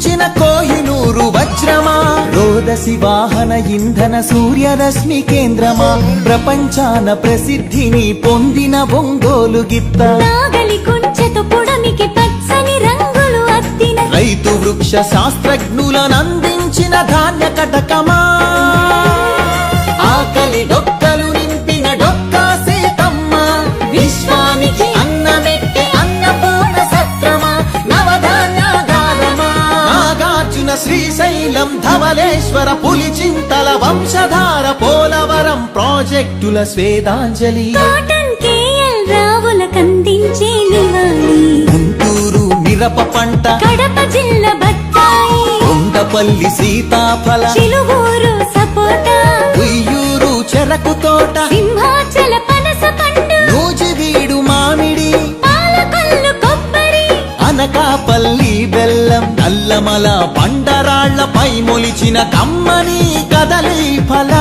అందించిన కోహినూరు వజ్రమా, రోదసి వాహన ఇంధన సూర్యరశ్మి కేంద్రమా, ప్రపంచాన ప్రసిద్ధిని పొందిన ఒంగోలు గిత్త, నాగలి కుంచెతో పొడమికి పచ్చని రంగులు అద్దిన రైతు వృక్ష శాస్త్రజ్ఞులను అందించిన ధాన్య కటకమా, ఆకలి డొక్కలు నింపిన డొక్కా సీతమ్మ, విశ్వానికి అన్నమెట్టే అన్నపూర్ణ సత్రమా, నవధాన్యాగారమా, నాగార్జున శ్రీశైలం ధవళేశ్వర పులిచింతల వంశధార పోలవరం ప్రాజెక్టుల స్వేదాంజలి, కాటన్ కేఎల్ రావుల కందించే నివాళి, గుంటూరు మిరప పంట, కడప జిల్లా బత్తాయి, కొండపల్లి సీతాఫల, చిలువూరు సపోటా, ఉయ్యూరు చెరకు తోట, సింహాచల పనస పండు, నూజివీడు మామిడి, పాలకొల్లు కొబ్బరి, అనకాపల్లి బెల్లం, నల్లమల బండరాళ్లపై మొలిచిన కమ్మని కదలి ఫల,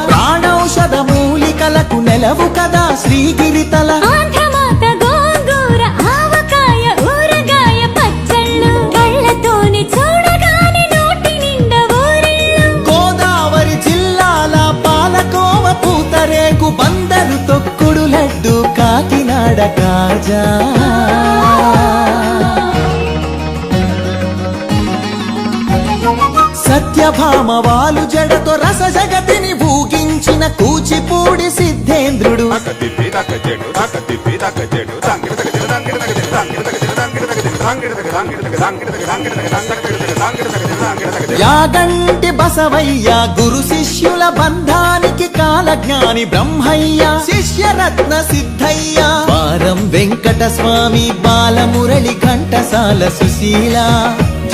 ప్రాణౌషధ మూలికలకు నెలవు కదా శ్రీగిరితల, ఆంధ్రమాత గోంగూర ఆవకాయ ఊరగాయ పచ్చళ్ళు, కళ్ళతోని చూడగానే నోటి నిండా ఊరిళ్ళు, గోదావరి జిల్లాల పాలకోవ పూతరేకు, బందరు తొక్కుడు లడ్డు, కాకినాడ కాజా, సత్యభామ వాలు జడతో రస జగతిని భూగించిన కూచిపూడి సిద్ధేంద్రుడు, యాగంటి బసవయ్య గురు శిష్యుల బంధానికి కాలజ్ఞాని బ్రహ్మయ్య, శిష్యరత్న సిద్ధయ్య, వారం వెంకట స్వామి, బాలమురళి ఘంటసాల సుశీల,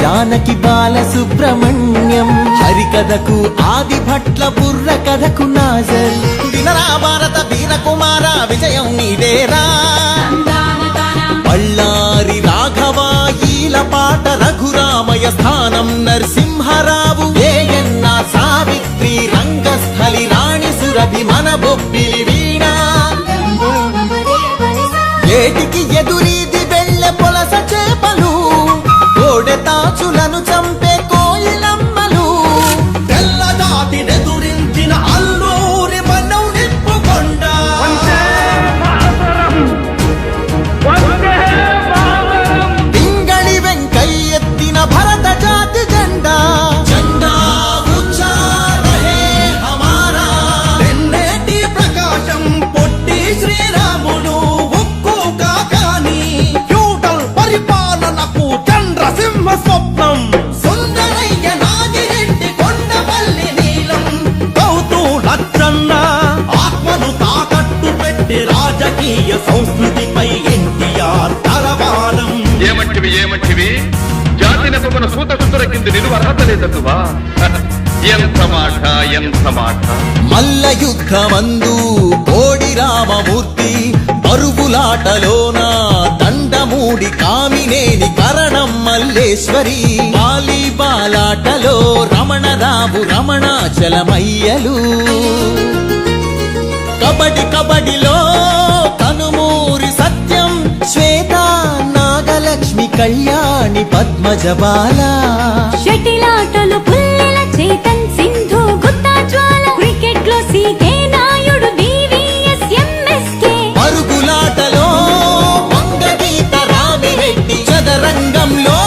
జానకి బాల సుబ్రహ్మణ్యం, హరికథకు ఆది భట్ల బుర్ర కథకు నాజర్, వినరా భారత వీర కుమార విజయం నీదేరా, బళ్ళారి రాఘవ ఈలపాట రఘురామయ స్థానం నరసింహరావు, ఏయన్న సావిత్రి రంగస్థలి రాణి సురభి మన బొబ్బిలి వీణ, ఏటికి ఎదురీది వెళ్ళె పొలస చేపలు, కోడెతాచులను చంపే కోయిలమ్మలు, తెల్లదాటి ఎదురించిన అల్లూరి మనం నిప్పుకొండ, పింగళి వెంకయ్యెత్తిన భరత జాతి జెండా, జెండా ఊచా రహే హమారా, తెన్నేటి ప్రకాశం పొట్టి శ్రీరాముడు ఉక్కు కాకాని, ఫ్యూడల్ పరిపాలనకు చంద్రసింహ స్వప్నం, సుందరయ్య నాగిరెడ్డి కొండపల్లి నీలం, కౌతూ లచ్చన్న ఆత్మను తాకట్టు పెట్టి రాజకీయ సంస్కృతిపై ఎన్టీఆర్ తరవారం, ఏమంటివి జాతి నెపమున సూత సుతుర కింద నిలువ అర్హత లేదటువా, ఎంత మాట, మల్ల యుద్ధమందు కోడి రామమూర్తి, పరుగులాటలోన దండమూడి కామినేని కరణం మల్లేశ్వరి, వాలీబాలాటలో రమణరావు రమణాచలమయ్యలు, కబడిలో కనుమూరి సత్యం శ్వేత నాగలక్ష్మి కళ్యాణి పద్మజబాల, షటిలాటలు పుల్లెల చేతన్ సింధు గుత్తా జ్వాల, క్రికెట్ లో CK Naidu VVS MSK, పరుగులాటలో Vanga Geetha Ramireddy, చదరంగంలో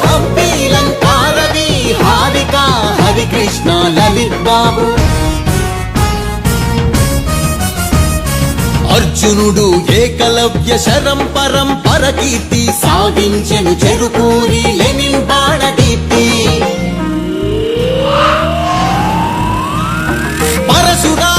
Hampi లంకారవి Harika Harikrishna Lalit బాబు, అర్జునుడు ఏకలవ్య శరం పరంపర కీర్తి సాధించెను చెరుకూరి లెనిన్ బాణదీప్తి, పరశురా